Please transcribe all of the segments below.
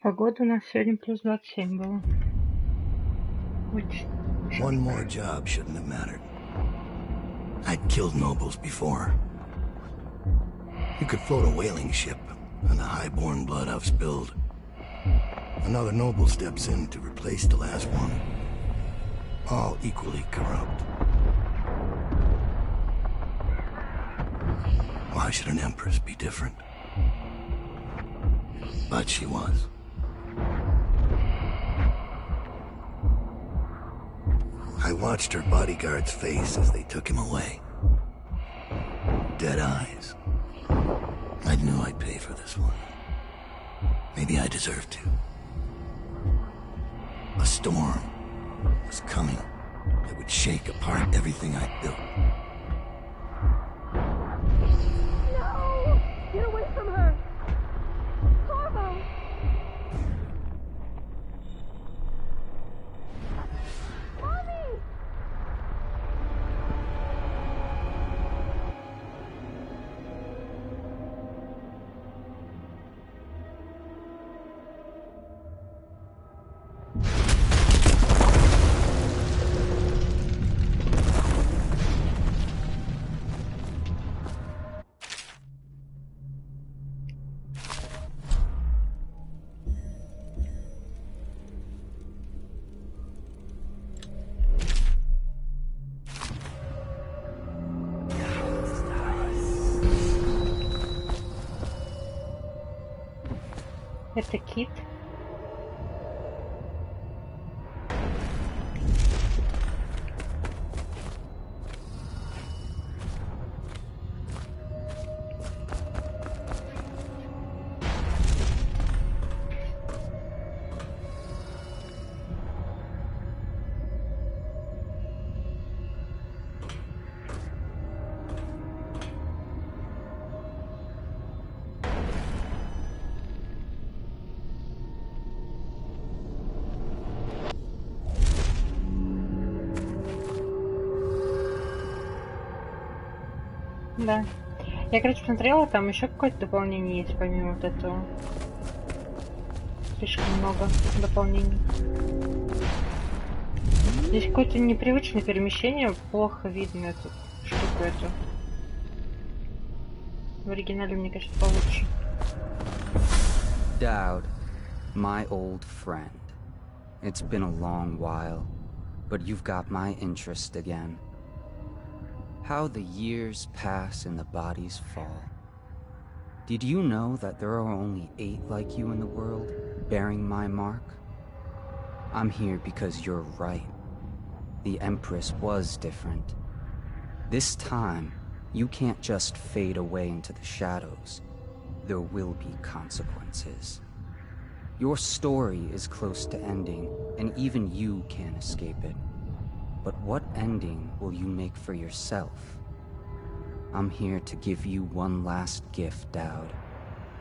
Погода у нас сегодня плюс 27 было. One more job shouldn't have mattered. I'd killed nobles before. You could float a whaling ship, and the high-born blood I've spilled. Another noble steps in to replace the last one. All equally corrupt. Why should an empress be different? But she was. I watched her bodyguard's face as they took him away. Dead eyes. I knew I'd pay for this one. Maybe I deserved to. A storm was coming that would shake apart everything I'd built. No! Get away from her! Corvo! Mommy! Это кит. Да. Я, короче, смотрела, там еще какое-то дополнение есть, помимо вот этого. Слишком много дополнений. Здесь какое-то непривычное перемещение, плохо видно эту штуку эту. В оригинале, мне кажется, получше. Dowd, my old friend. It's been a long while, but you've got my interest again. How the years pass and the bodies fall. Did you know that there are only 8 like you in the world, bearing my mark? I'm here because you're right. The Empress was different. This time, you can't just fade away into the shadows. There will be consequences. Your story is close to ending, and even you can't escape it. But what ending will you make for yourself? I'm here to give you one last gift, Dowd.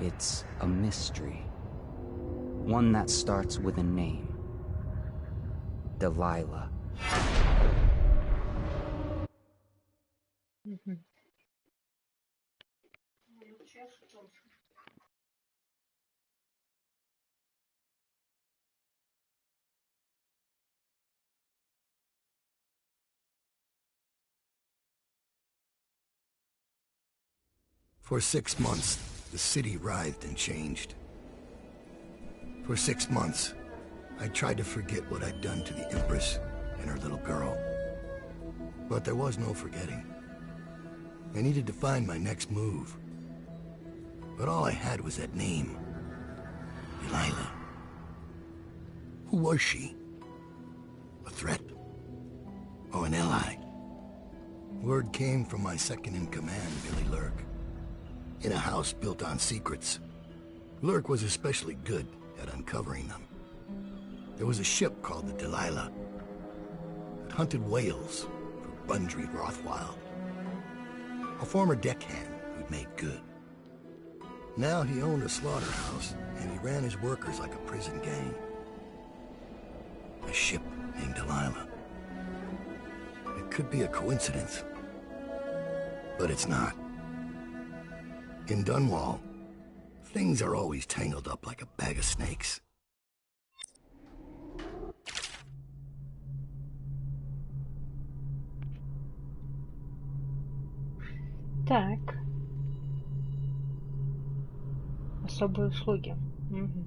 It's a mystery. One that starts with a name. Delilah. For 6 months, the city writhed and changed. For 6 months, I tried to forget what I'd done to the Empress and her little girl. But there was no forgetting. I needed to find my next move. But all I had was that name. Delilah. Who was she? A threat? Or an ally? Word came from my second-in-command, Billy Lurk. In a house built on secrets. Lurk was especially good at uncovering them. There was a ship called the Delilah that hunted whales for Bundry Rothwild. A former deckhand who'd made good. Now he owned a slaughterhouse, and he ran his workers like a prison gang. A ship named Delilah. It could be a coincidence, but it's not. In Dunwall, things are always tangled up like a bag of snakes. Так. Особые услуги. Угу.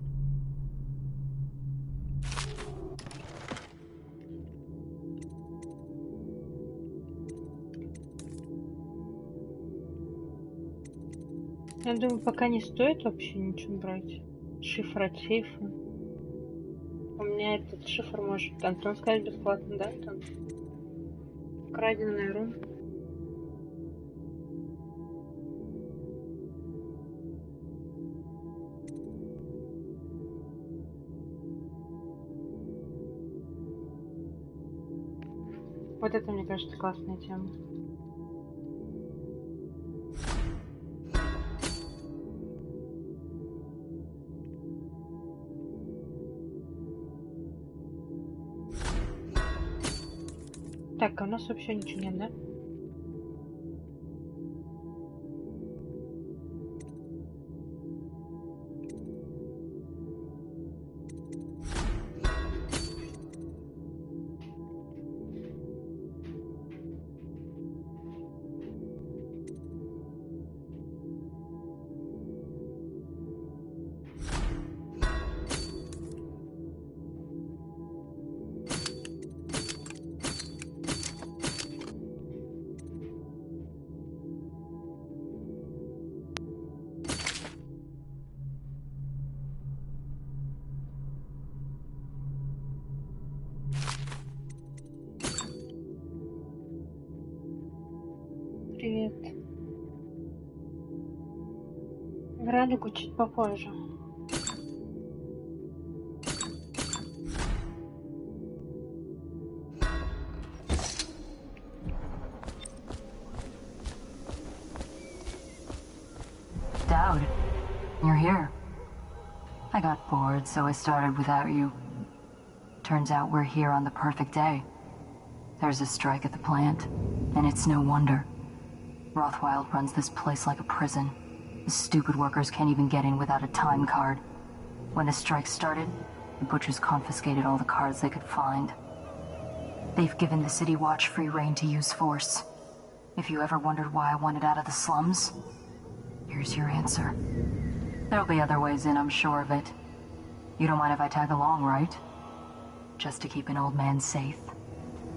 Я думаю, пока не стоит вообще ничего брать. Шифр от сейфа. У меня этот шифр может Антон сказать бесплатно, да, Антон? Краденый рум. Вот это, мне кажется, классная тема. Так, а у нас вообще ничего нет, да? Привет. В радугу чуть попозже. Dowd, you're here. I got bored, so I started without you. Turns out we're here on the perfect day. There's a strike at the plant, and it's no wonder. Rothwild runs this place like a prison. The stupid workers can't even get in without a time card. When the strike started, the butchers confiscated all the cards they could find. They've given the City Watch free rein to use force. If you ever wondered why I wanted out of the slums, here's your answer. There'll be other ways in, I'm sure of it. You don't mind if I tag along, right? Just to keep an old man safe.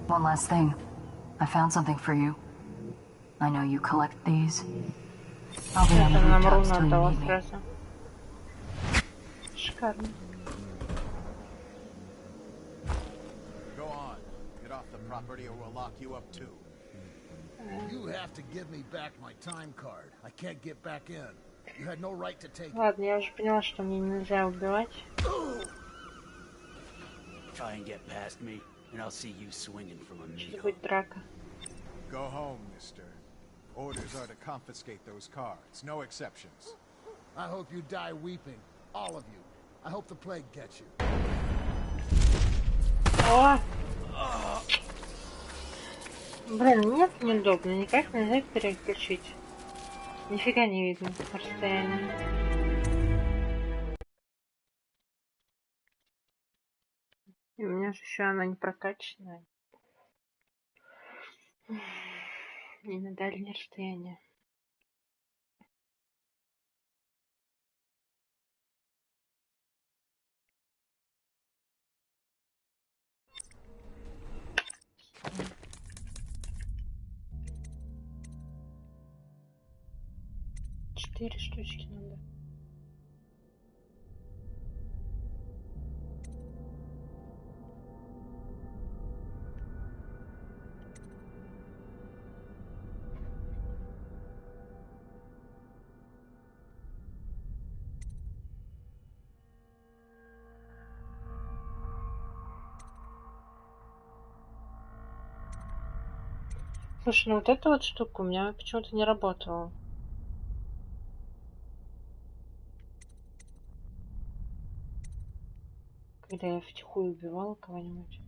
One last thing. I found something for you. I know you collect these. I'll be on the rooftops till you need me. Шикарно. Go on. Get off the property or we'll lock you up too. You have to give me back my time card. I can't get back in. You had no right to take it. Ладно, я уже поняла, что мне нельзя убивать. Try and get past me, and I'll see you swinging from a Сейчас needle. будет драка. Go home, mister. Orders are to confiscate those cards. No exceptions. I hope you die weeping. All of you. I hope the plague gets you. О! Блин, нет, неудобно. Никак нельзя переключить. Нифига не видно расстояние. И у меня же еще она не прокачанная. И на дальнее расстояние. Четыре штучки надо. Слушай, ну вот эта вот штука у меня почему-то не работала. Когда я втихую убивала кого-нибудь.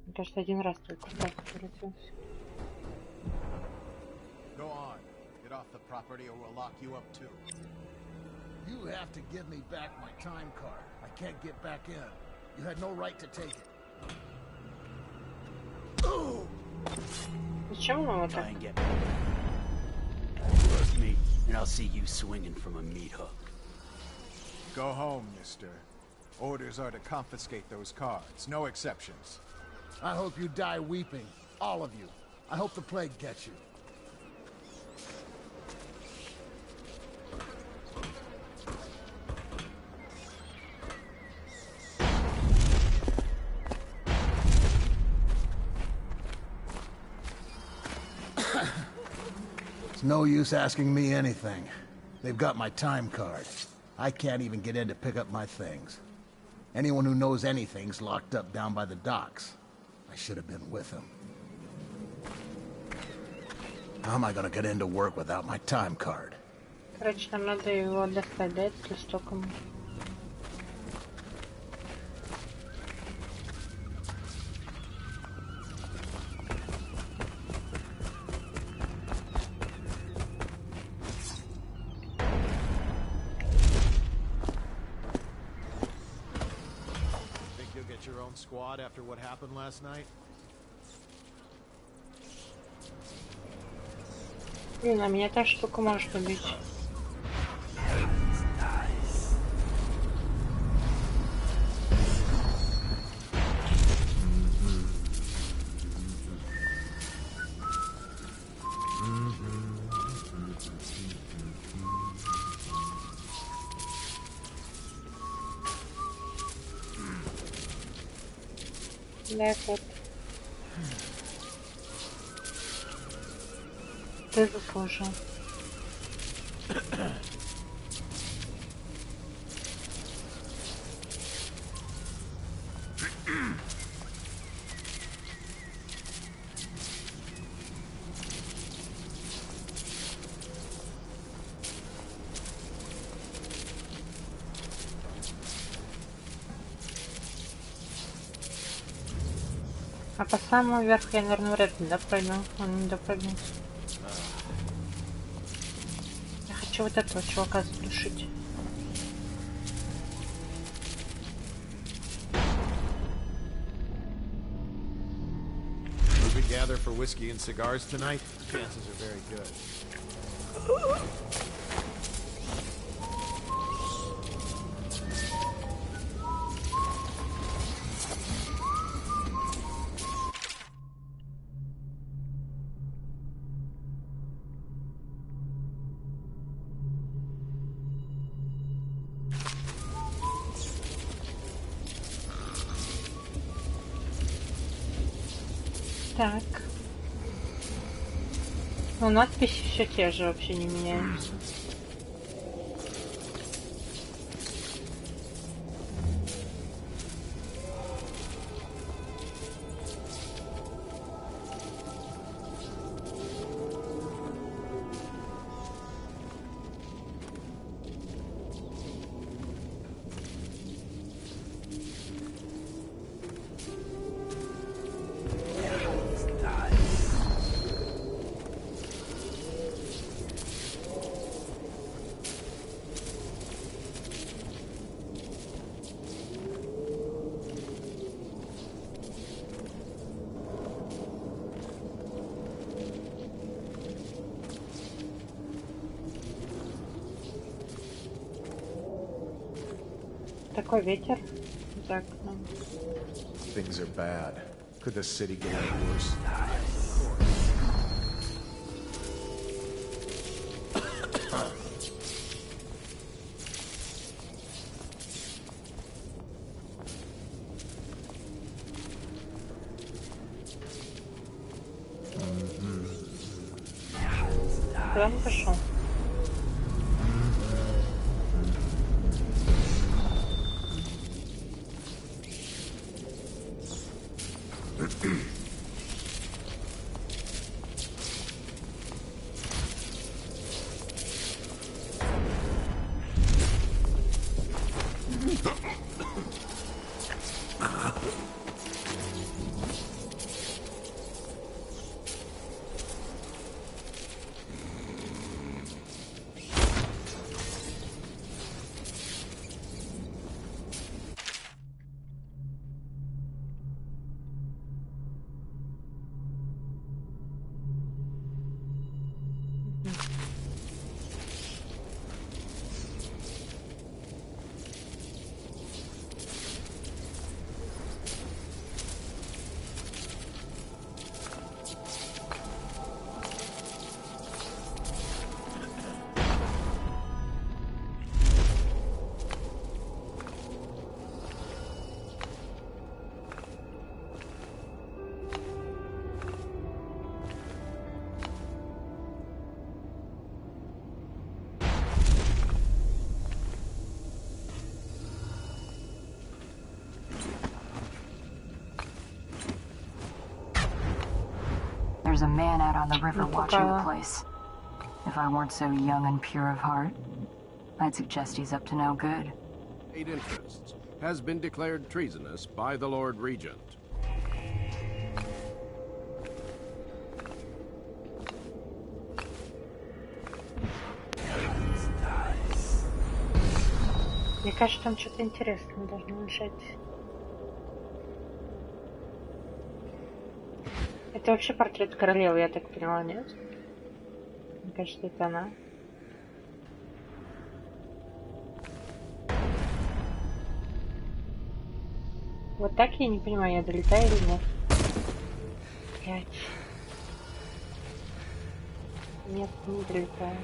Мне кажется, один раз только так превратился. Go on. Get off the property or we'll lock you up too. You have to give me back my time card. I can't get back in. You had no right to take it. Зачем нам это? Try and get past me, and I'll see you swinging from a meat hook. Go home, mister. Orders are to confiscate those cards, no exceptions. I hope you die weeping, all of you. I hope the plague gets you. It's no use asking me anything. They've got my time card. I can't even get in to pick up my things. Anyone who knows anything's locked up down by the docks. I should have been with him. How am I gonna get into work without my time card? Короче, нам надо его достать, да, этот листоком. Squad after what happened last night? Блин, а меня та штука может убить. Да, вот. Ты заслужил. А по самому верху я, наверное, вряд ли допрыгну. Он не допрыгнет. Я хочу вот этого чувака задушить. Will we gather for whiskey and cigars tonight? Chances are very good. Так. Ну, надписи все те же, вообще не меняются. Такой ветер. Так, ну. Things are bad. Could the city get any worse? Куда он пошел? There's a man out on the river watching the place. If I weren't so young and pure of heart, I'd suggest he's up to no good. State interests has been declared treasonous by the Lord Regent. Мне кажется, там что-то интересное должно лежать. Это вообще портрет королевы, я так поняла, нет? Мне кажется, это она. Вот так я не понимаю, я долетаю или нет. Блять. Нет, не долетаю.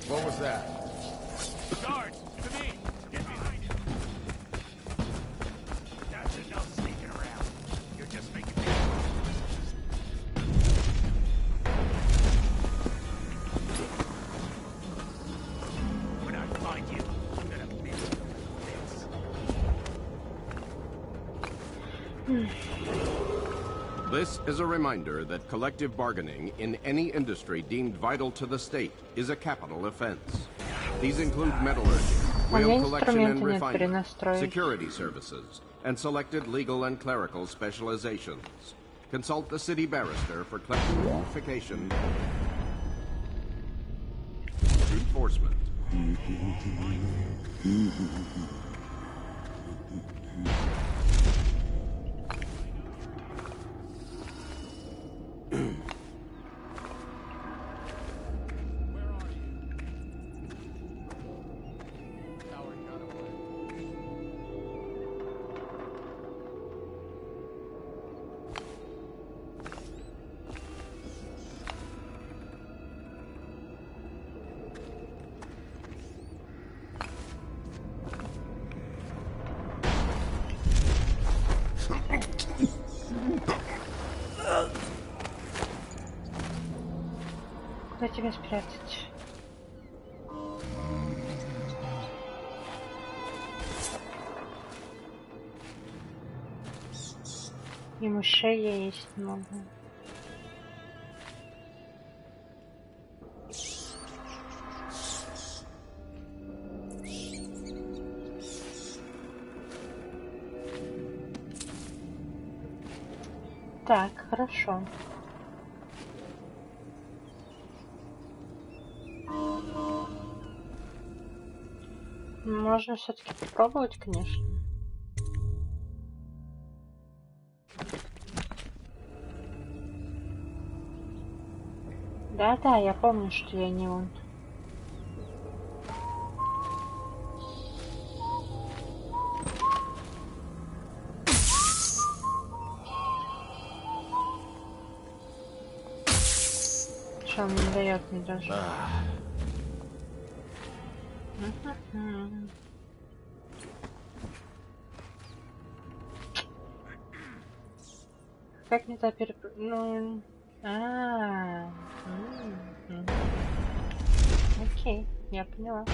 What was that? Guards, to me! Get behind him! That's enough sneaking around. You're just making me... When I find you, I'm gonna miss this. This is a reminder that collective bargaining in any industry deemed vital to the state is a capital offense. These include metallurgy, whale collection and refinement, security services, and selected legal and clerical specializations. Consult the city barrister for clarification. Enforcement. Куда тебя спрятать? И мышей я есть не могу. Так, хорошо. Можно все-таки попробовать, конечно. Да, я помню, что я не он. Что он не дает мне даже. Как мне то ну... Окей, я поняла.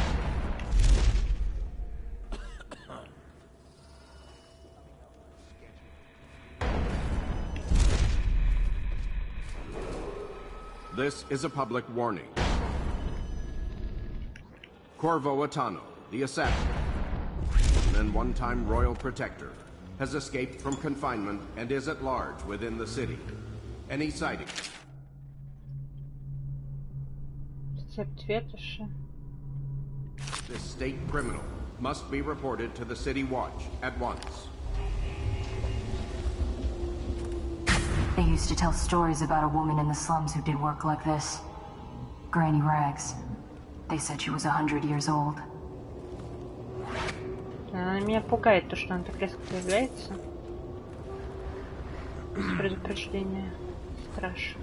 This is a public warning. Corvo Atano, the assassin, and one-time royal protector, has escaped from confinement and is at large within the city. Any sighting? This state criminal must be reported to the City Watch at once. They used to tell stories about a woman in the slums who did work like this. Granny Rags. They said she was 100 years old. Меня пугает то, что он так резко появляется. Без предупреждения. Страшно.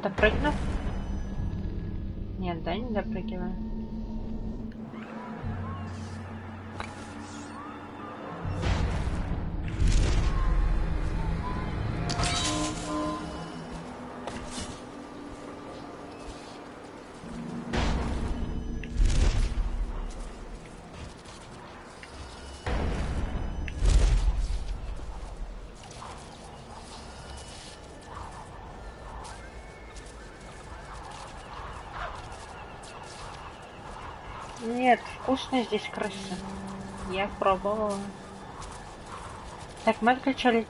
Допрыгну? Нет, да, не допрыгиваю. Нет, вкусно здесь крыса. Я пробовала. Так, мы откачали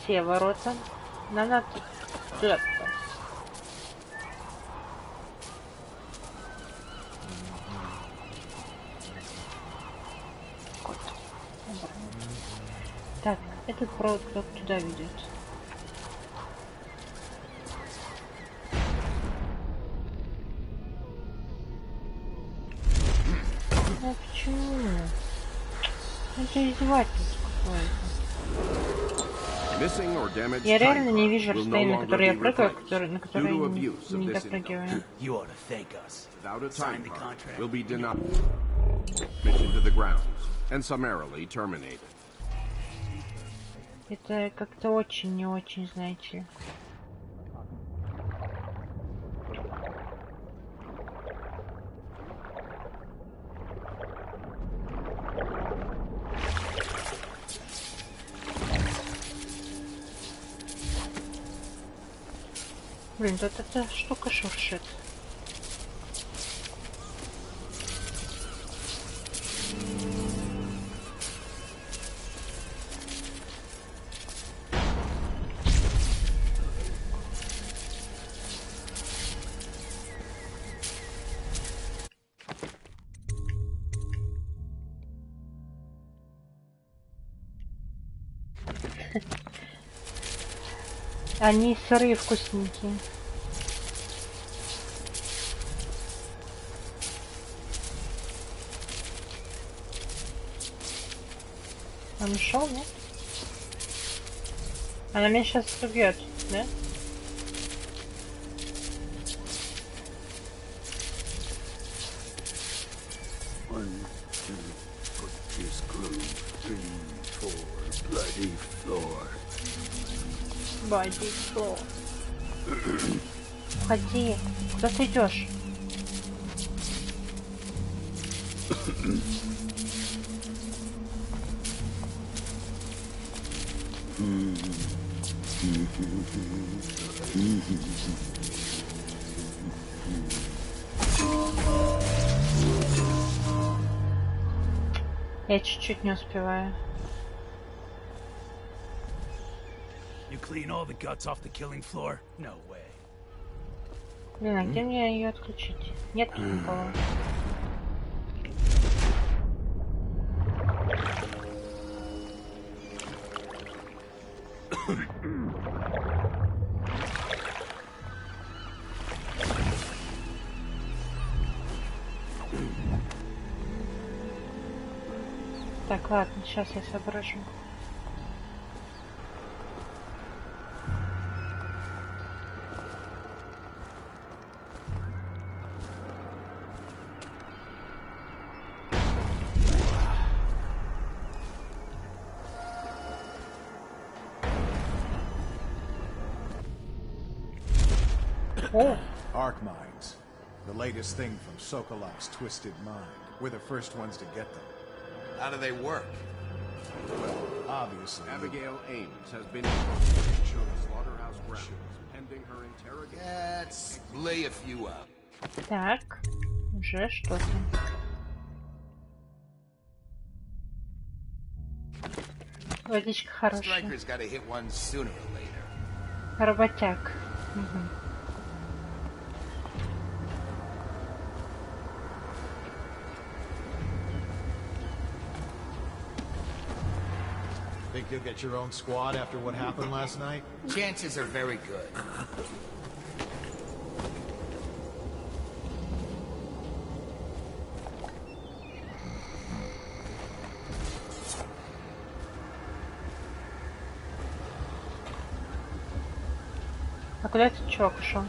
те ворота. Надо туда. Так, этот провод как туда ведет. Ну почему? Это издевательство какое-то. Я реально не вижу расстояние, на которое я прыгаю, на которое я не допрыгиваю. Это как-то очень не очень, знаете. Блин, тут эта штука шуршит. Они сырые вкусненькие. Он ушел, нет? Она меня сейчас убьет, да? Body floor. Уходи. Куда ты идешь? Я чуть-чуть не успеваю. You clean all the guts off the killing floor? No way. Блин, а где мне ее отключить? Нет никого. Так, ладно, сейчас я соображу. Arc mines. The latest thing from Sokolov's twisted mind. We're the first ones to get them. How do they work? Well, obviously... Abigail Ames has been shown slaughterhouse grounds pending her interrogation. Let's lay a few out. Так, уже что-то. Водичка хорошая. Striker's gotta hit one sooner or later. Работяг. Угу. Think you'll get your own squad after what happened last night? Chances are very good. А куда этот чувак ушел?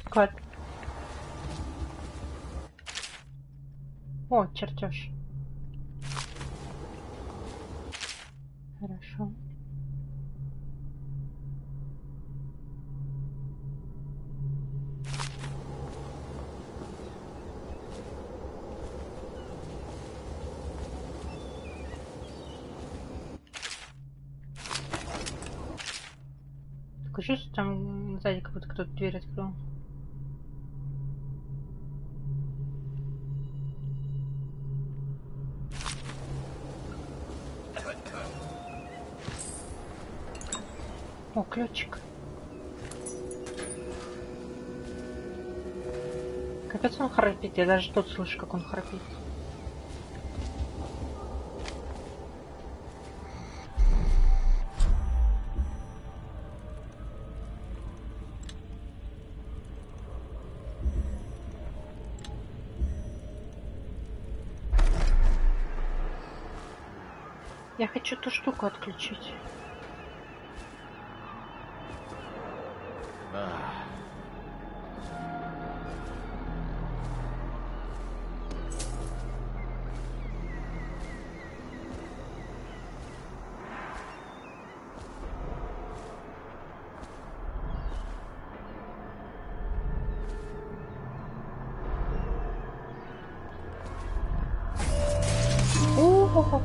Кот. О, чертеж. Хорошо. Такое чувство, там сзади как будто кто-то дверь открыл. О, ключик. Капец, он храпит. Я даже тут слышу, как он храпит. Я хочу эту штуку отключить.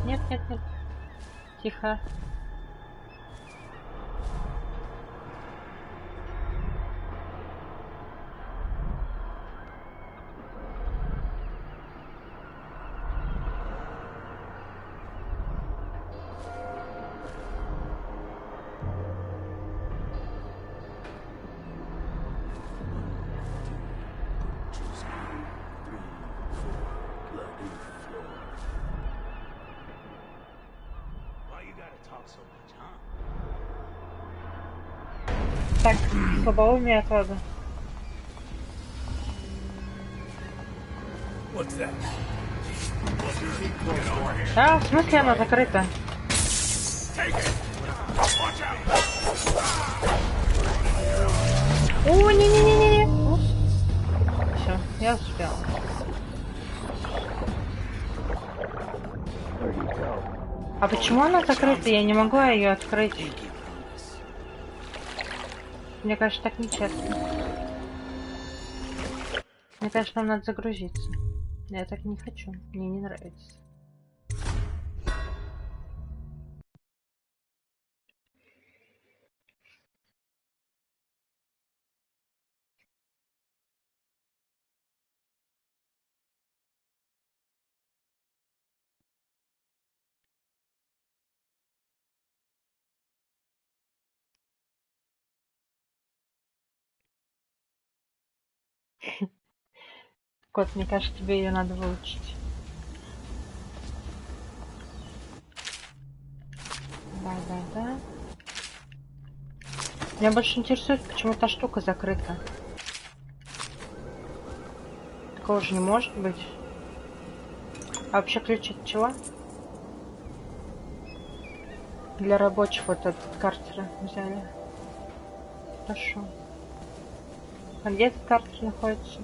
Нет, нет, нет. Тихо. Так, слабоумие отвода. Да, в смысле она закрыта? О, не-не-не-не-не. Все, я успела. А почему она закрыта? Я не могу ее открыть. Мне кажется, так нечестно. Мне кажется, нам надо загрузиться. Я так не хочу. Мне не нравится. Кот, мне кажется, тебе ее надо выучить. Да. Меня больше интересует, почему та штука закрыта. Такого же не может быть. А вообще ключ от чего? Для рабочих вот этот картера взяли. Хорошо. А где этот картер находится?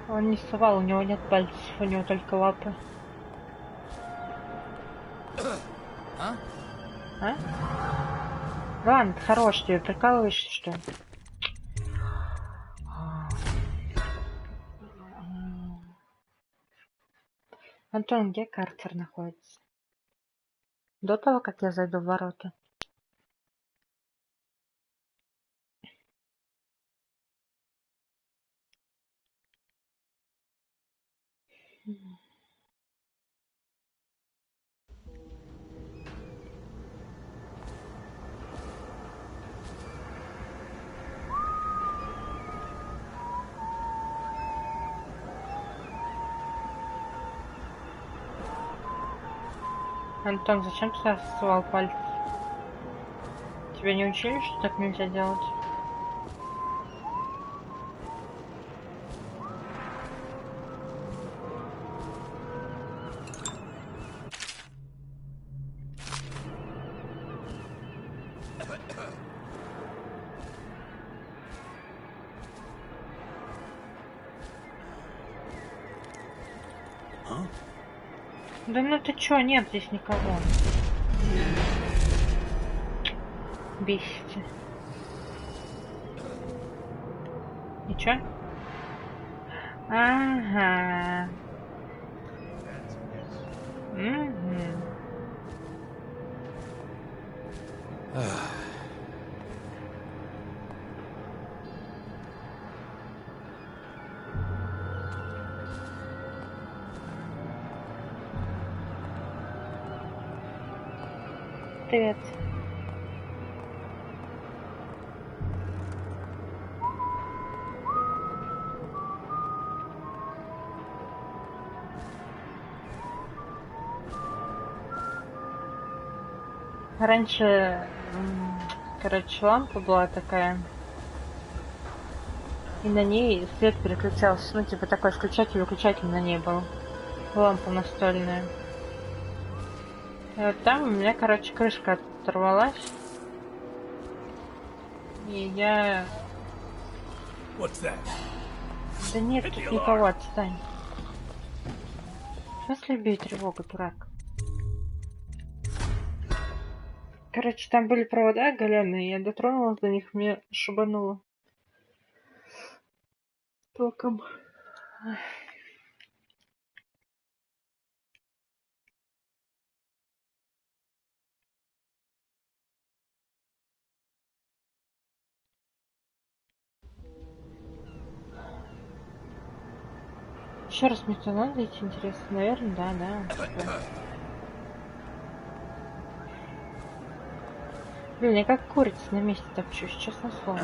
Он не совал, у него нет пальцев, у него только лапы. А? Ладно, ты хорош, ты прикалываешься, что ли? Антон, где картер находится? До того, как я зайду в ворота. Антон, зачем ты совал пальцы? Тебя не учили, что так нельзя делать? Да ну ты чё, нет здесь никого. Бесите. Ничего? Ага. Угу. Привет. Раньше, короче, лампа была такая, и на ней свет переключался, ну, типа такой включатель-выключатель на ней был, лампа настольная. И вот там у меня, короче, крышка оторвалась, и я... Да нет, тут никого, отстань. В смысле бей тревогу, дурак? Короче, там были провода оголенные, я дотронулась до них, мне шибануло током. Еще раз мне туда надо идти, интересно? Наверное, да. Блин, я как курица на месте топчусь, честно слово.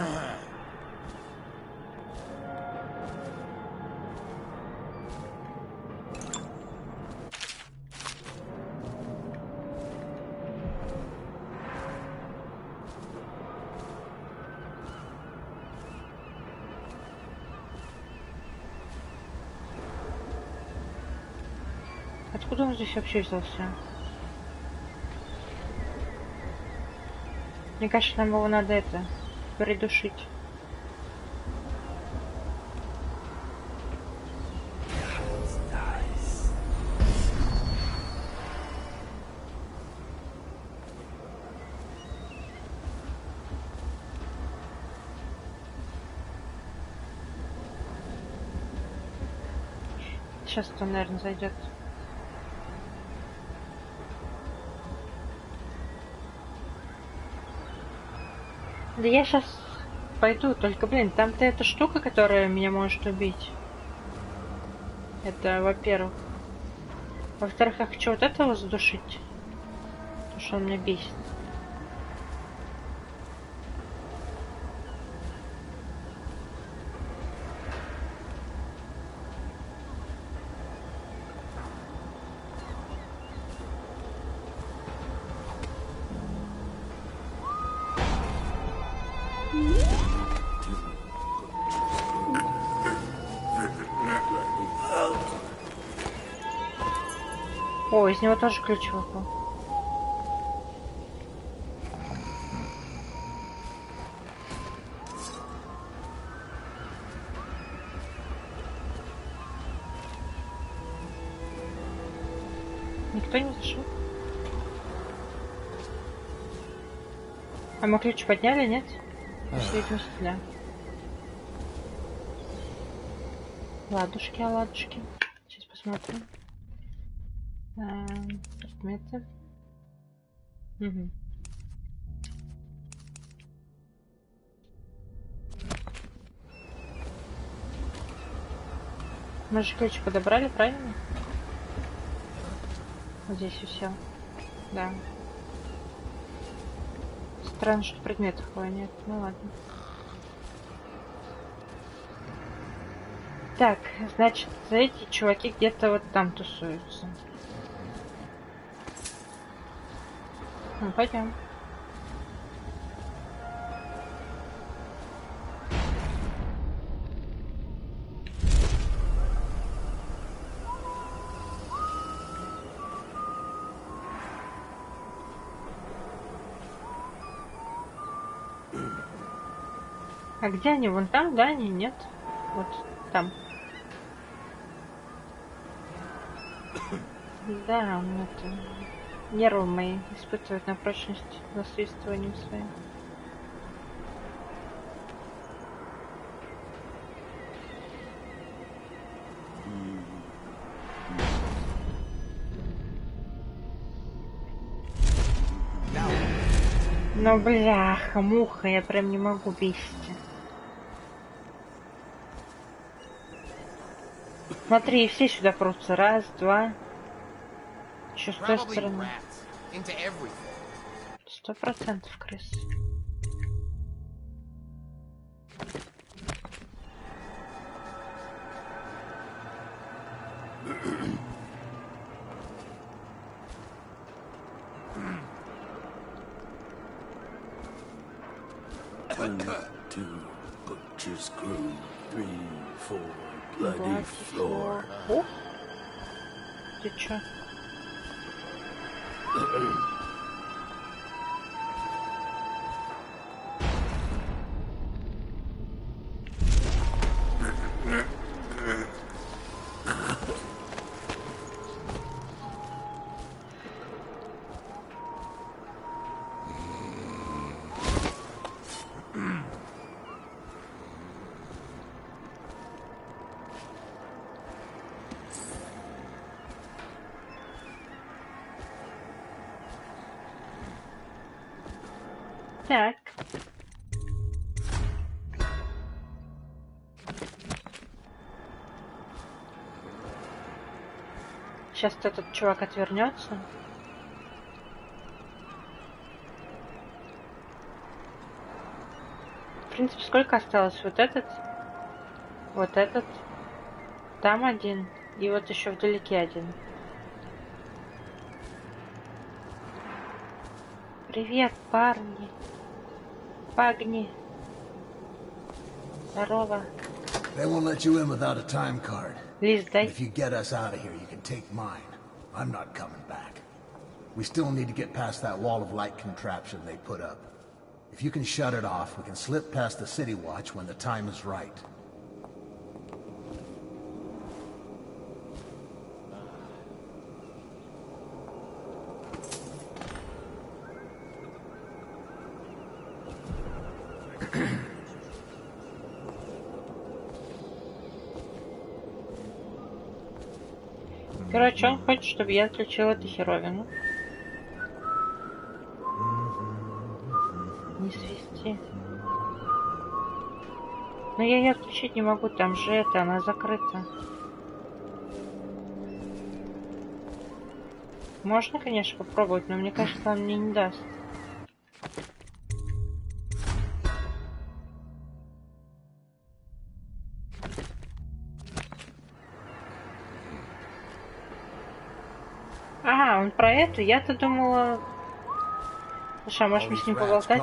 Откуда он здесь вообще взялся? Мне кажется, нам его надо придушить. Сейчас он, наверное, зайдет. Да я сейчас пойду, только, блин, там-то эта штука, которая меня может убить. Это, во-первых. Во-вторых, я хочу вот этого задушить. Потому что он меня бесит. О, из него тоже ключ выпал. Никто не зашел? А мы ключ подняли, нет? Видимо, да. Ладушки, оладушки. Сейчас посмотрим. Предметы. Угу. Мы же ключ подобрали, правильно? Вот здесь и все. Да. Странно, что предметов его нет. Ну ладно. Так, значит, эти чуваки где-то вот там тусуются. Ну, пойдем. А где они? Вон там, да? Они нет? Вот там. Да, это... Нервы мои испытывают на прочность насвистыванием своим. Ну бляха, муха, я прям не могу вести. Смотри, все сюда прутся. Раз, два. Еще с той стороны. 100% крыс. Two, butcher's crew, 3, 4, bloody floor. О! Ты чё? Так. Сейчас этот чувак отвернется. В принципе, сколько осталось? Вот этот, там один, и вот еще вдалеке один. Привет, парни. Пагни. Здорово. They won't let you in without a time card. Лиз, дай. If you get us out of here, you can take mine. I'm not coming back. We still need to get past that wall of light contraption they put up. If you can shut it off, we can slip past the city watch when the time is right. Короче, он хочет, чтобы я отключил эту херовину. Не свисти. Но я ее отключить не могу, там же это, она закрыта. Можно, конечно, попробовать, но мне кажется, он мне не даст. А, он про это? Я-то думала... Слушай, а может мне с ним поболтать?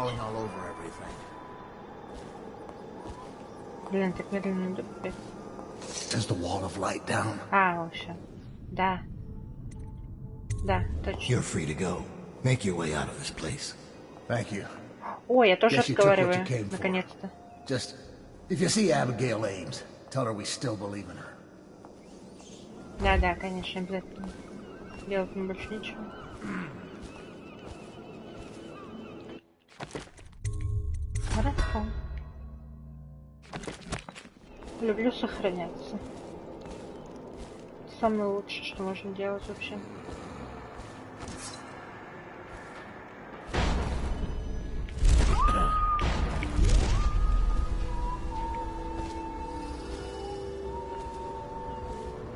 Блин, так медленно иду. А, вообще. Да. Да, точно. You're free to go. Make your way out of this place. Thank you. Ой, я тоже разговариваю, наконец-то. Just, if you see Abigail Ames, tell her we still believe in her. Да, конечно, обязательно. Делать мне больше ничего. Хорошо. Люблю сохраняться. Самое лучшее, что можно делать вообще.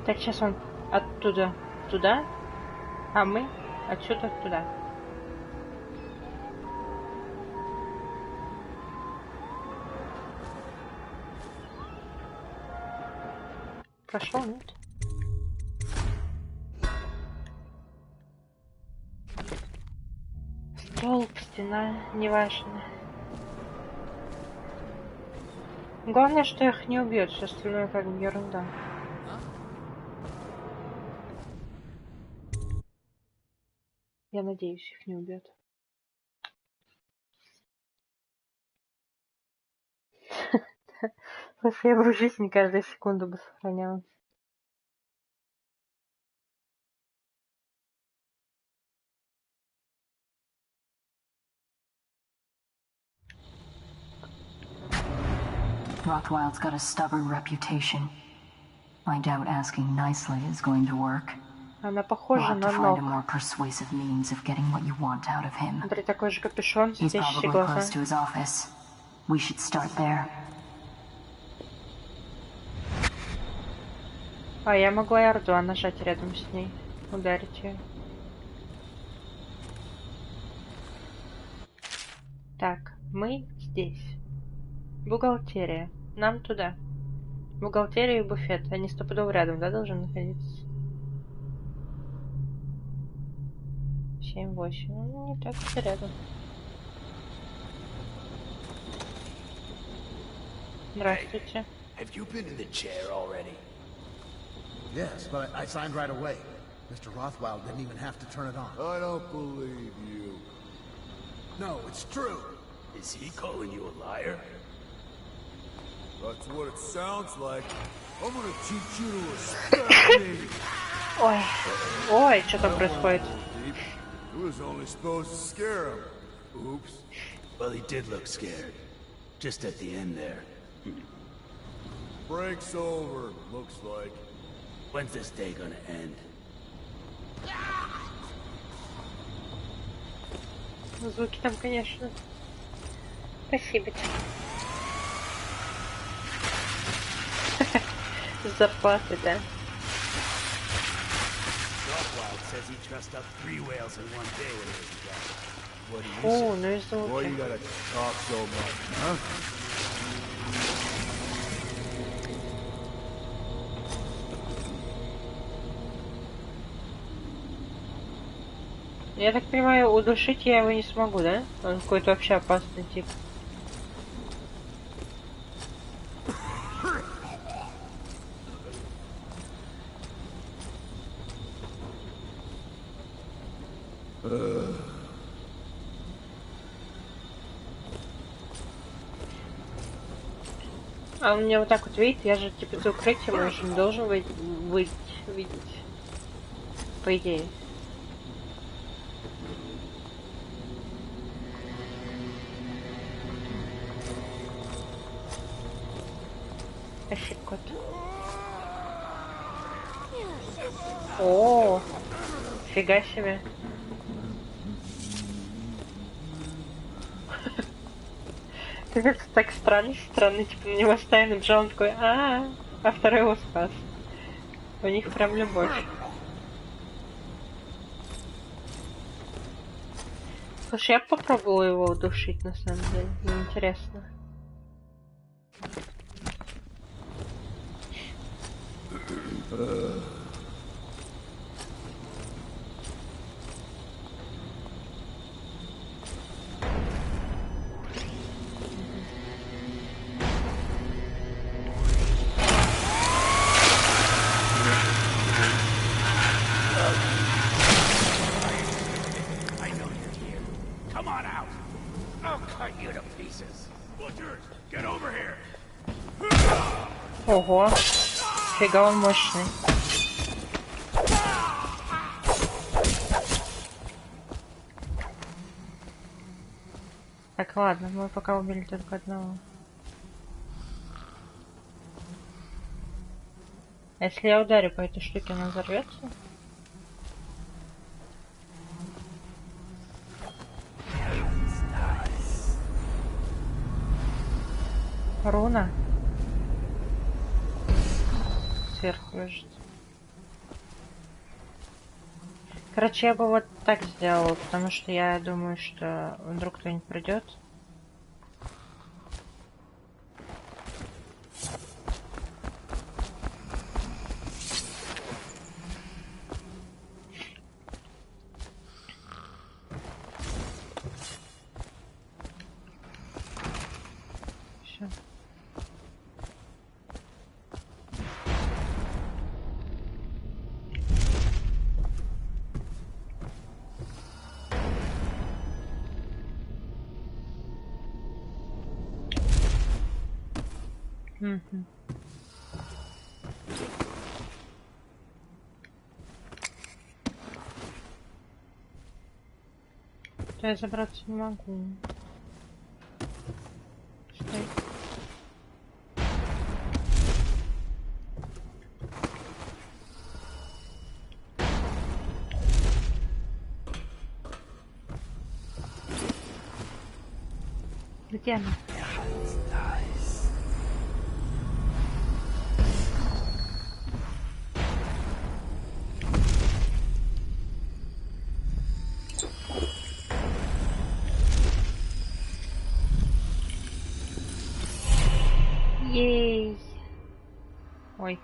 Так, сейчас он оттуда туда, а мы отсюда туда. Прошел, нет? Столб, стена, неважно. Главное, что их не убьет, все остальное как бы ерунда. Я надеюсь, их не убьет. Слушай, я бы в жизни каждую секунду бы сохраняла. Rothwild's got a stubborn reputation. I doubt asking nicely is going to work. Она We'll похожа have на to find a ног. more persuasive means of getting what you want out of him. Смотри, такой же капюшон, He's светящие probably глаза. close to his office. We should start there. А я могла R2 нажать рядом с ней, ударить ее. Так, мы здесь. Бухгалтерия. Нам туда. Бухгалтерия и буфет. Они стопудово рядом, да, должны находиться? 7-8. Ну, не так все рядом. Здравствуйте. Have you been in the chair already? Yes, but I signed right away. Mr. Rothwild didn't even have to turn it on. I don't believe you. No, it's true. Is he calling you a liar? That's what it sounds like. I'm gonna teach you to respect me. Ой, ой, что там происходит? It was only supposed to scare him. Oops. Well, he did look scared. Just at the end there. Break's over, looks like. When's this day gonna end? Звуки там, конечно. Спасибо тебе. Зарплаты, да? Rothwild says he trussed up 3 whales in one day when he was together. What do you О, say? ну и Why you звуки. gotta talk so much, huh? Я так понимаю, удушить я его не смогу, да? Он какой-то вообще опасный тип. А он меня вот так вот видит, я же типа за укрытием, он же не должен видеть, по идее. Кот. О, фига себе. Это как-то так странно, типа на него ставит Джон такой, а второй его спас. У них прям любовь. Слушай, я попробовала его удушить, на самом деле. Мне интересно. Ого, фига он мощный. Так, ладно, мы пока убили только одного. А если я ударю по этой штуке, она взорвется? Руна. Сверху лежит. Короче, я бы вот так сделала, потому что я думаю, что вдруг кто-нибудь придет. Все. Угу. Я забраться не могу. Стой. стену. Ей. Ой.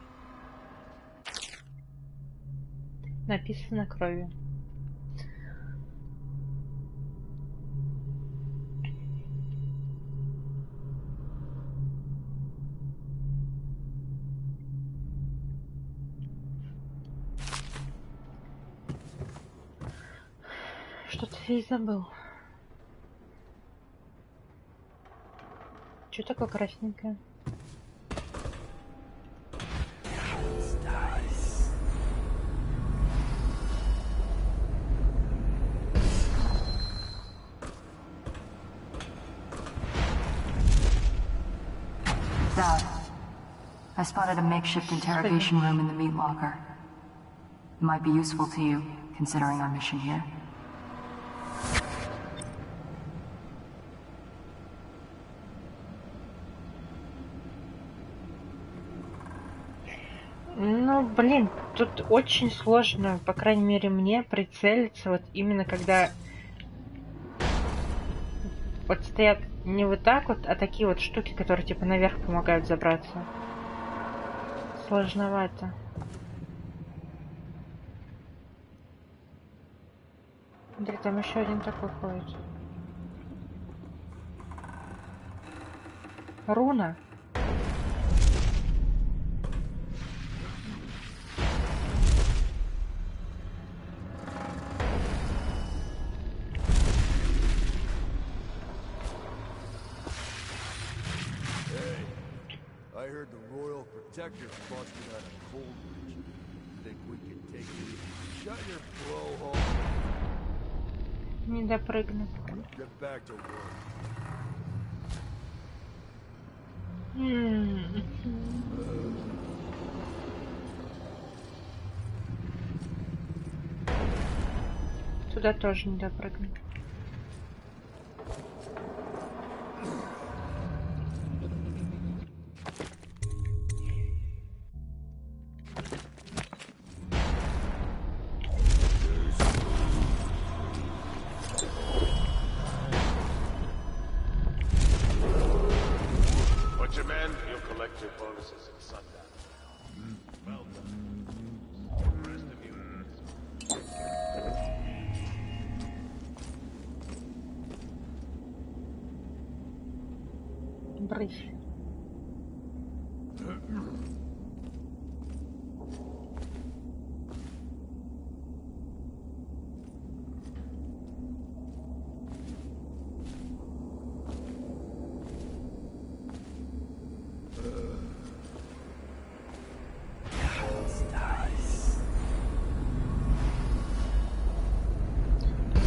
Написано кровью. Что-то я и забыл. Что такое красненькое? I spotted a makeshift interrogation room in the meat locker. It might be useful to you, considering our mission here. Ну, блин, тут очень сложно, по крайней мере, мне прицелиться, вот именно когда вот стоят не вот так вот, а такие вот штуки, которые типа наверх помогают забраться. Сложновато. Смотри, там еще один такой ходит. Руна. I heard the Royal Protector's busted out of Coldridge. Think we can take it? Shut your blowhole. Не допрыгну. Get back to work. Туда тоже не допрыгну. Брысь.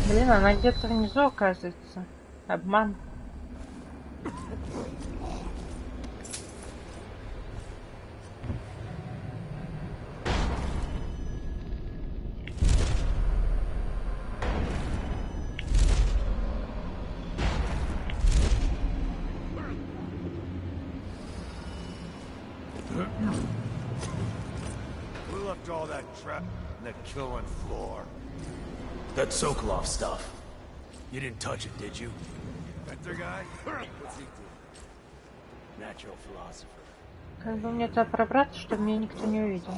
Блин, она где-то внизу оказывается. Обман. We left all that trap on the killing floor. That Sokolov stuff. You didn't touch it, did you? That guy? What's he do? Natural philosopher. Как бы мне туда пробраться, чтобы меня никто не увидел.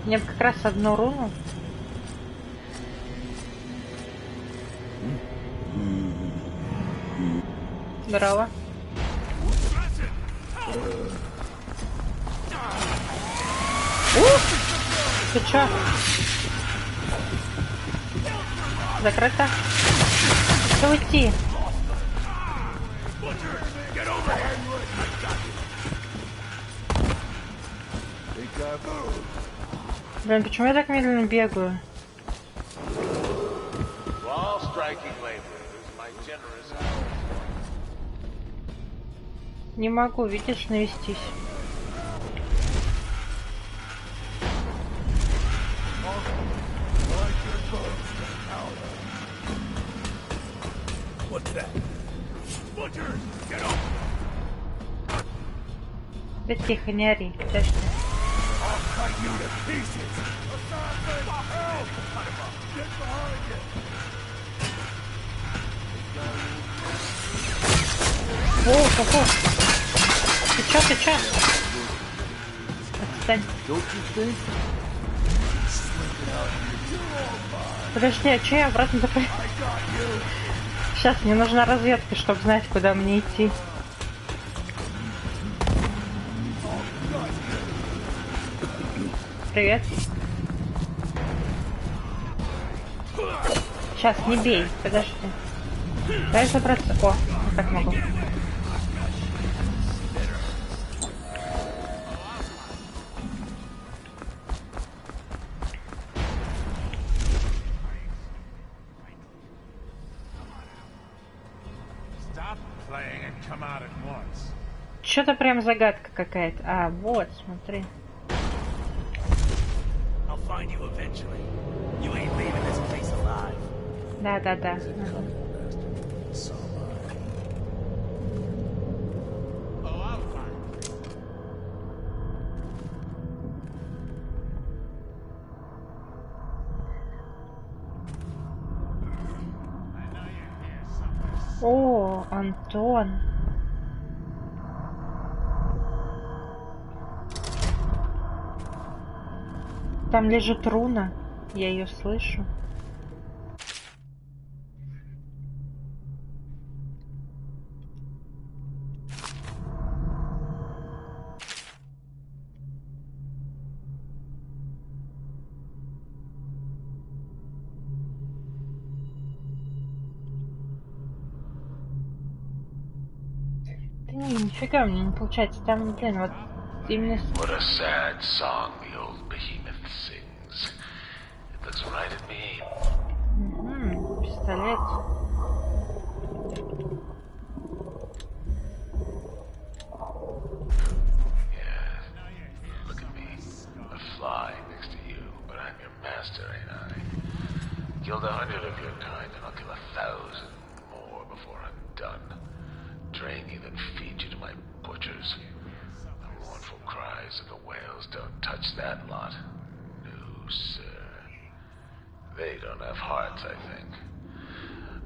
Мне бы как раз одну руну. Здорово. Ты чё? Закрыто? Что уйти? Блин, почему я так медленно бегаю? Не могу, видишь, навестись. Да тихо, не ори, подожди. О, какой! Ты чё? Отстань. Подожди, а чё я обратно такой? Сейчас мне нужна разведка, чтобы знать, куда мне идти. Привет. Сейчас, не бей, подожди. Дай забраться. О, как могу. Что-то прям загадка какая-то. А, вот, смотри. Да. О, Антон. Там лежит руна. Я ее слышу. Да не, нифига у меня не получается. Там, блин, вот именно... What a sad song the old behemoth sings. It looks right at me. Пистолет. Yeah, look at me. A fly next to you, but I'm your master, ain't I? Killed 100 of your kind, and I'll kill 1,000 more before I'm done. Drain you, then feed you to my butchers. The mournful cries of the whales don't touch that lot. No, sir. They don't have hearts, I think.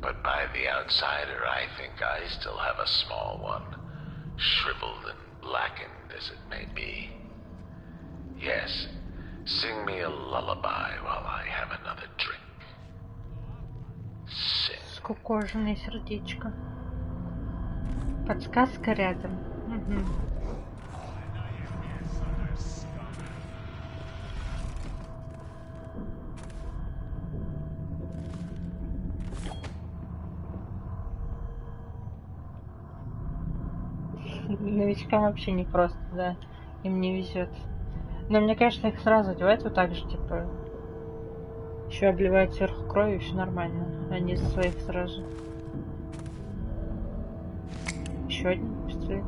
But by the outsider, I think I still have a small one. Shriveled and blackened as it may be. Yes, sing me a lullaby while I have another drink. Sing. Скукоженное сердечко. Подсказка рядом. Новичкам вообще не просто, да. Им не везет. Но мне кажется, их сразу одевают вот так же, типа. Еще обливают сверху кровью, все нормально. Они за своих сразу. Еще один пистолет.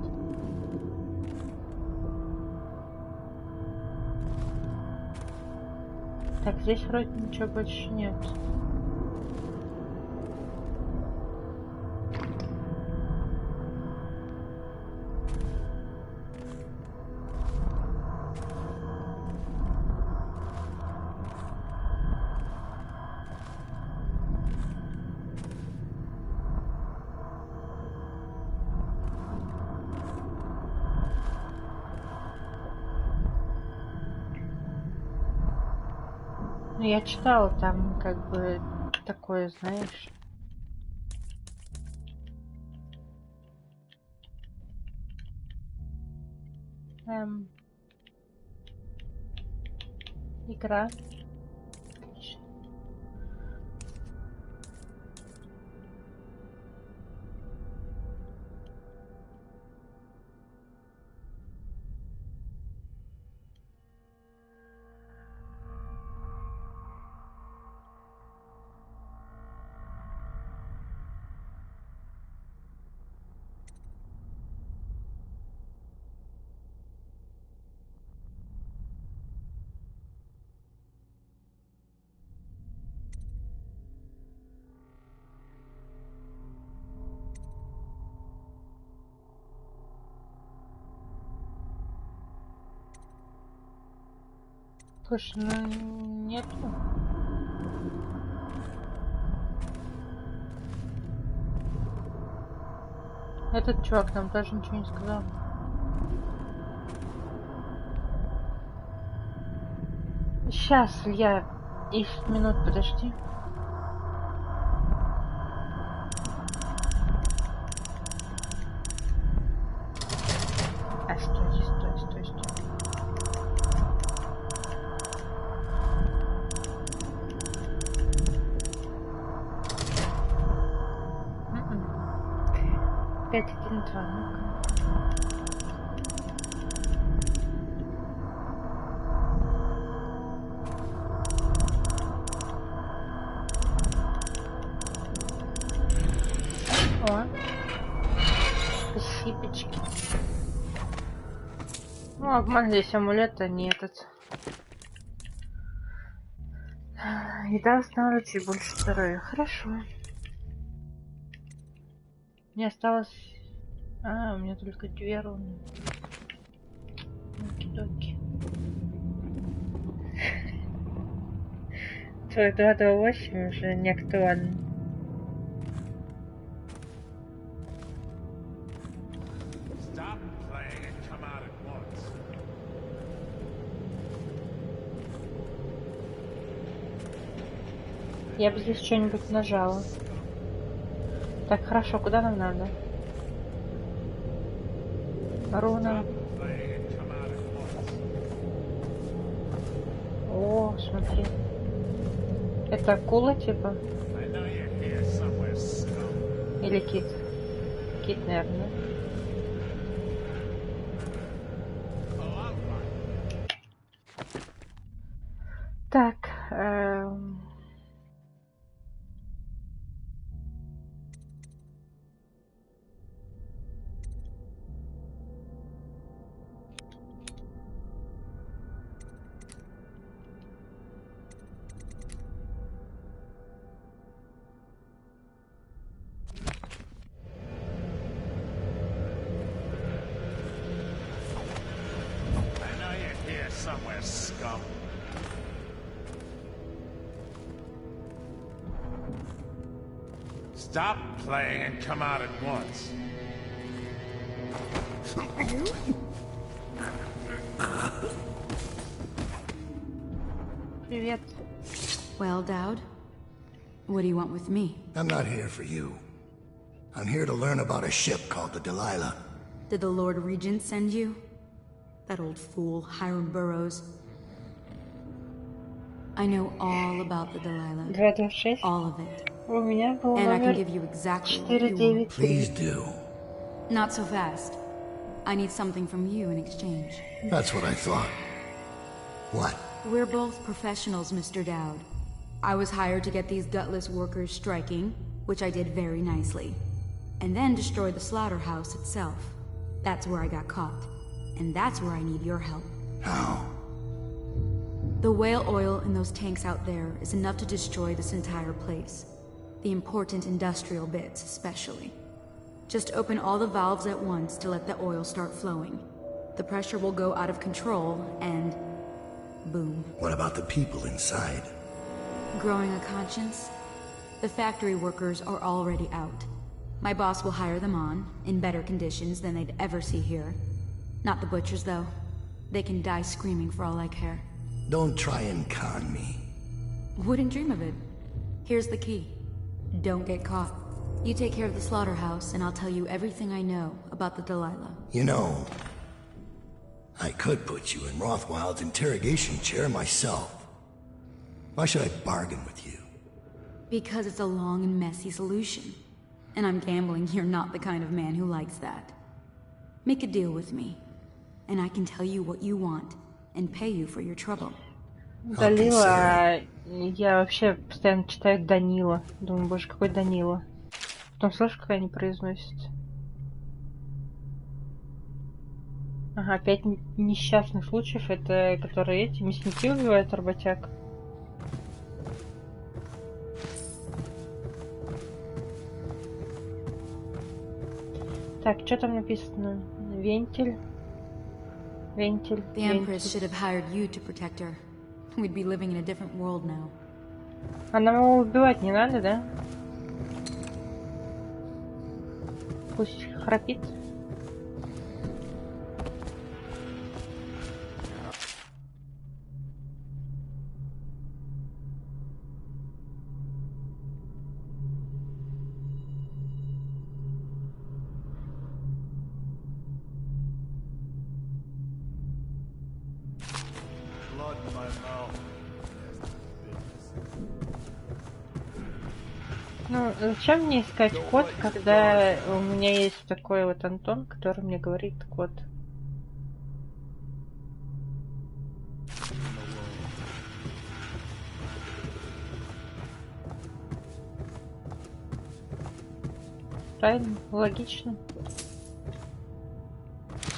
Так, здесь вроде ничего больше нет. Я читала там как бы такое, знаешь. Игра. Слушай, ну нету. Этот чувак нам даже ничего не сказал. Сейчас, Илья, 10 минут, подожди. А, стой, стой, стой, стой. Пять, один, два, ну-ка. О, спасибочки. Ну, обман здесь амулет, а не этот. Еда восстанавливает чуть больше здоровья. Хорошо. Мне осталось... А, у меня только 2 руны. Оки-доки. Твой 228 уже не актуально. Я бы здесь что-нибудь нажала. Так, хорошо, куда нам надо? Руна. О, смотри. Это акула, типа? Или кит? Кит, наверное. Так, somewhere, scum. Stop playing and come out at once. Привет. Well, Dowd, what do you want with me? I'm not here for you. I'm here to learn about a ship called the Delilah. Did the Lord Regent send you? That old fool, Hiram Burrows. I know all about the Delilah. 226. All of it. У меня был and I can номер give you exactly what you want. 493. Please do. Not so fast. I need something from you in exchange. That's what I thought. What? We're both professionals, Mr. Dowd. I was hired to get these gutless workers striking, which I did very nicely. And then destroy the slaughterhouse itself. That's where I got caught. And that's where I need your help. How? The whale oil in those tanks out there is enough to destroy this entire place. The important industrial bits, especially. Just open all the valves at once to let the oil start flowing. The pressure will go out of control, and... boom. What about the people inside? Growing a conscience? The factory workers are already out. My boss will hire them on, in better conditions than they'd ever see here. Not the butchers, though. They can die screaming for all I care. Don't try and con me. Wouldn't dream of it. Here's the key. Don't get caught. You take care of the slaughterhouse, and I'll tell you everything I know about the Delilah. You know, I could put you in Rothwild's interrogation chair myself. Why should I bargain with you? Because it's a long and messy solution. And I'm gambling you're not the kind of man who likes that. Make a deal with me, and I can tell you what you want, and pay you for your trouble. Далила, я вообще постоянно читаю Данила. Думаю, боже, какой Данила. Потом слышу, как они произносят. Ага, 5 несчастных случаев, это которые эти мясники убивают работяг. Так, что там написано? Вентиль. Вентиль. The Empress should have hired you to protect her. We'd be living in a different world now. А нам его убивать не надо, да? Пусть храпит. Ну, зачем мне искать код, когда у меня есть такой вот Антон, который мне говорит код? Правильно, логично.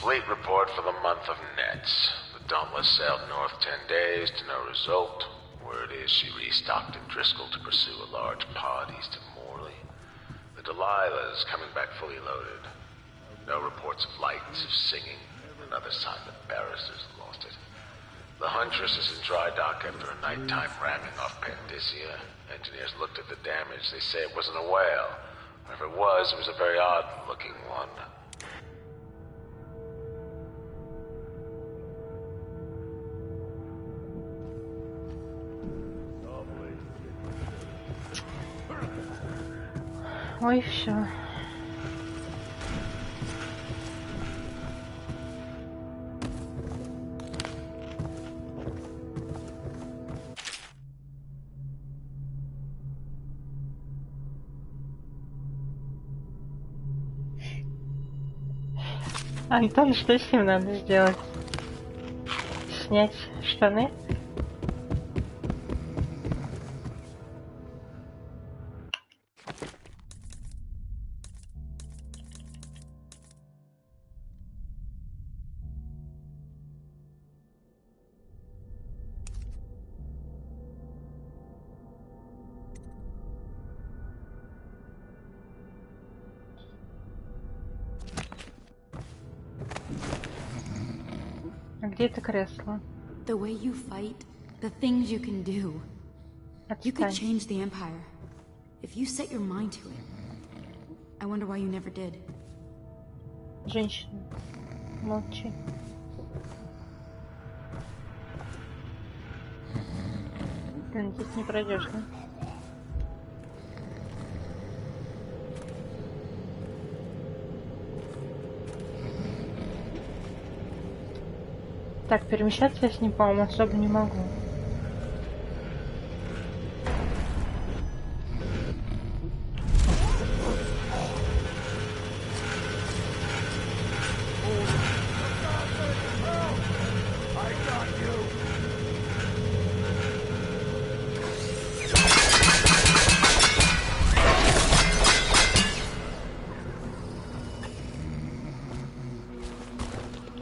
Fleet report for the month of Nets. The Dauntless sailed north 10 days to no result. Word is she restocked at Driscoll to pursue a large pod east of Morley. The Delilah is coming back fully loaded. No reports of lights, of singing. Another sign that barristers lost it. The Huntress is in dry dock after a nighttime ramming off Pandyssia. Engineers looked at the damage. They say it wasn't a whale. If it was a very odd-looking one. Ой, все. Антон, что с ним надо сделать? Снять штаны? Где это кресло? The way you fight, the things you can do. You could change the Empire. If you set your mind to it. I wonder why you never did. Женщина, молчи. Блин, здесь не пройдешь, да? Так, перемещаться я с ним, по-моему, особо не могу.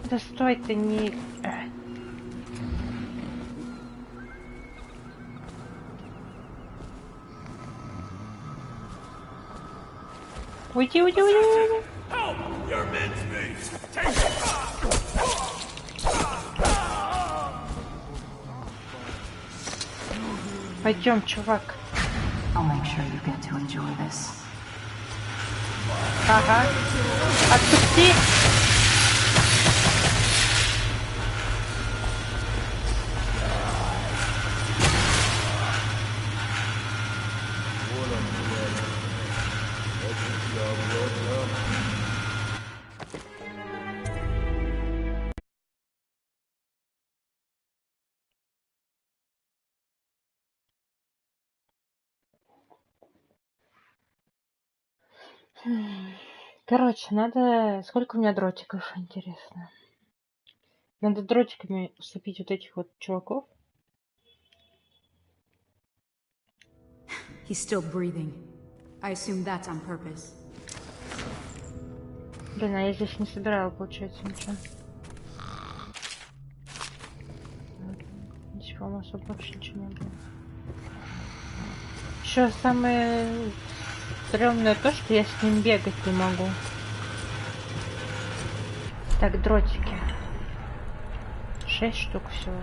Да стой ты, не... Уйди, уйди, уйди, уйди. Пойдем, чувак. Ага. Отпусти. Короче, надо... Сколько у меня дротиков, интересно. Надо дротиками усыпить вот этих вот чуваков. He's still breathing. I assume that's on purpose. Блин, а я здесь не собирала, получается, ничего. Здесь, по-моему, особо больше ничего не было. Еще самое стрёмное то, что я с ним бегать не могу. Так, дротики. 6 штук всего.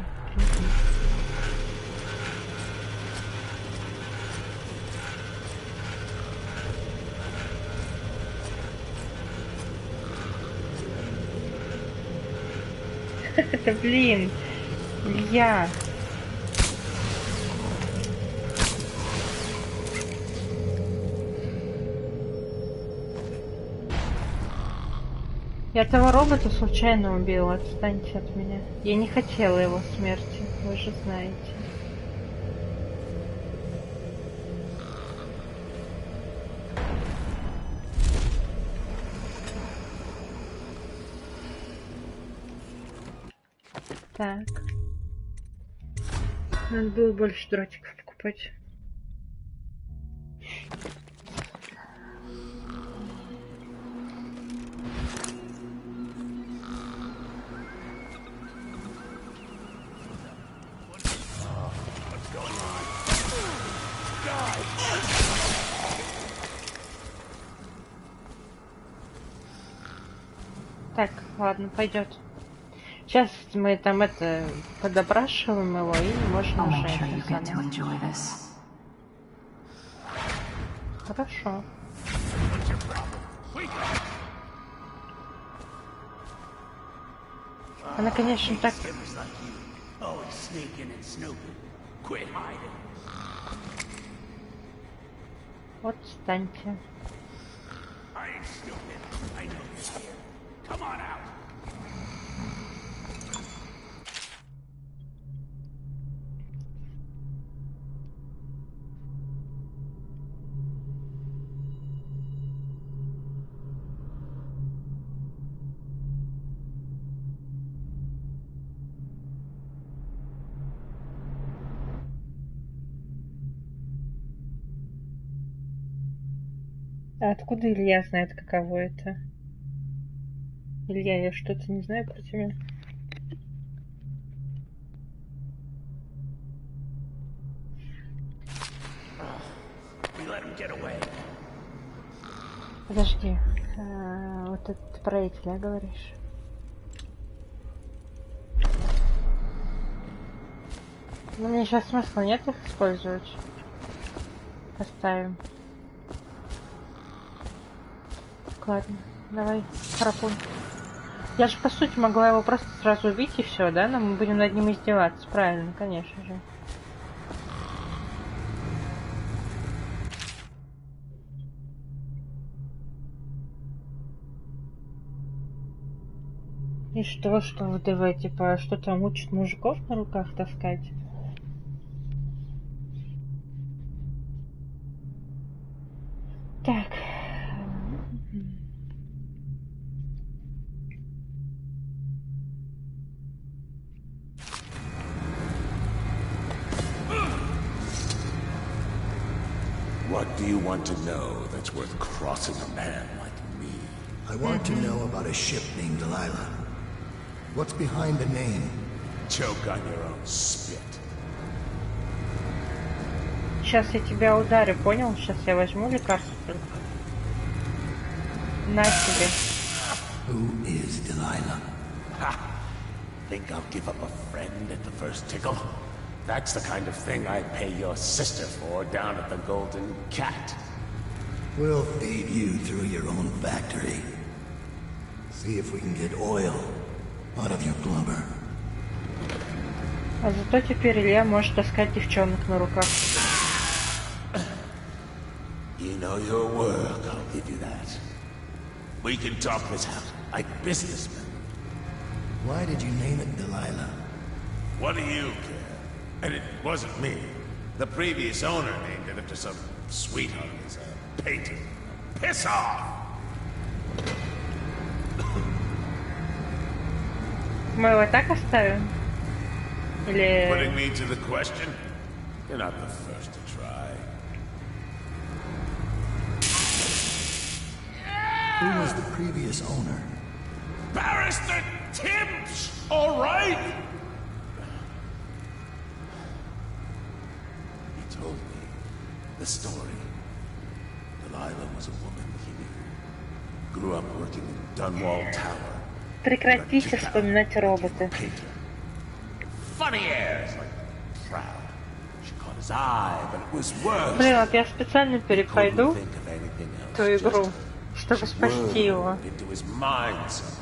Это, блин, Илья. Я того робота случайно убила, отстаньте от меня. Я не хотела его смерти, вы же знаете. Так. Надо было больше дротиков покупать. Так, ладно, пойдет. Сейчас мы там это подопрашиваем его и можем уже. Хорошо. Она, конечно, так. Вот встаньте. А откуда Илья знает, каково это? Илья, я что-то не знаю про тебя. Подожди. Вот это про эти, да, говоришь? Ну, мне сейчас смысла нет их использовать. Поставим. Ладно, давай, храпун. Я же, по сути, могла его просто сразу убить и все, да? Но мы будем над ним издеваться, правильно, конечно же. И что в ДВ, типа, что там учат мужиков на руках таскать? Так. What do you want to know that's worth crossing a man like me? I want to know about a ship named Delilah. What's behind the name? Choke on your own spit. Сейчас я тебя ударю, понял? Сейчас я возьму лекарство только. На тебе. Who is Delilah? Ha! Think I'll give up a friend at the first tickle? That's the kind of thing I'd pay your sister for down at the Golden Cat. We'll feed you through your own factory. See if we can get oil out of your blubber. А зато теперь Илья может таскать девчонок на руках. You know your work, I'll give you that. We can talk this out like businessmen. Why did you name it Delilah? What do you care? And it wasn't me. The previous owner named it after some sweetheart as a painter. Piss off! Мы его так оставим? Или... Putting me to the question? You're not the first to try. Who was the previous owner? Barrister Tibbs! All right! He told me the story. Delilah was a woman he knew. Grew up working in Dunwall Tower. Прекратите вспоминать робота. Funny airs, like proud. She caught his eye, but it was worse. Блин, вот я специально перепройду ту игру, чтобы спасти его. Into his mind somehow.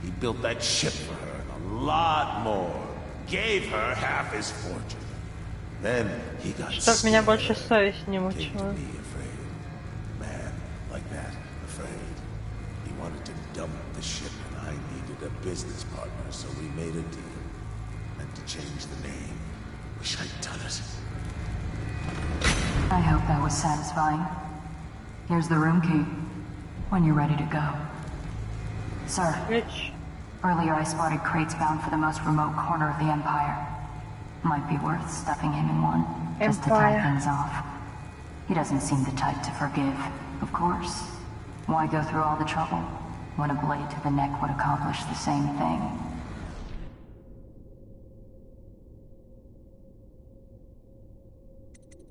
He built that ship for her and a lot more. Gave her half his fortune. Then he got Чтоб меня больше совесть не мучила. Man like that, afraid. He wanted to dump the ship and I needed a business partner, so we made a deal. And to change the name. Wish I'd done it. I hope that was satisfying. Here's the room key. When you're ready to go. Sir. Rich. Earlier I spotted crates bound for the most remote corner of the Empire. Might be worth stuffing him in one, just to tie things off. He doesn't seem the type to forgive, of course. Why go through all the trouble, when a blade to the neck would accomplish the same thing?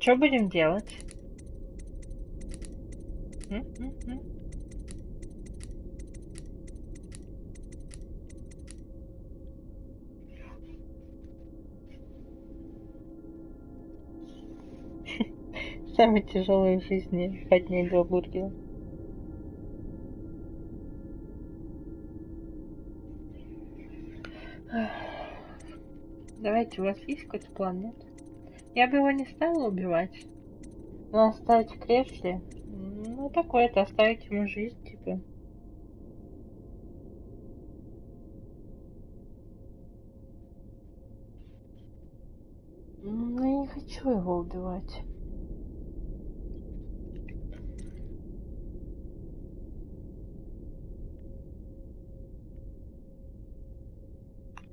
Что будем делать? Самое тяжелое в жизни — поднять 2 бургера. Давайте, у вас есть какой-то план, нет? Я бы его не стала убивать. Но оставить в кресле... Ну, такое-то, оставить ему жизнь, типа. Ну, я не хочу его убивать.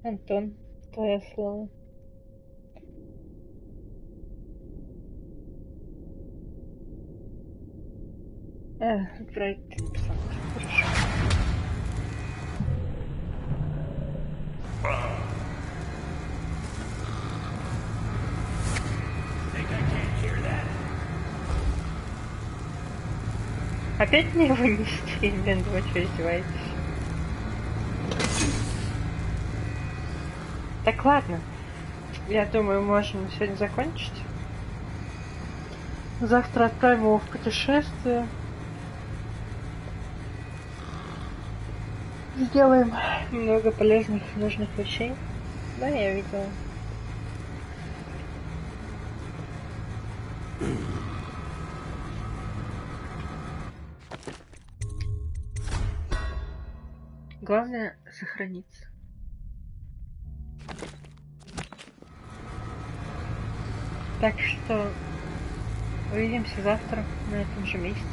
Антон, твое слово. Отправить писать. Опять мне вынести, блин, вы что, издеваетесь? Так, ладно. Я думаю, можем сегодня закончить. Завтра отправим его в путешествие. Сделаем много полезных, нужных вещей. Да, я видела. Главное сохраниться. Так что увидимся завтра на этом же месте.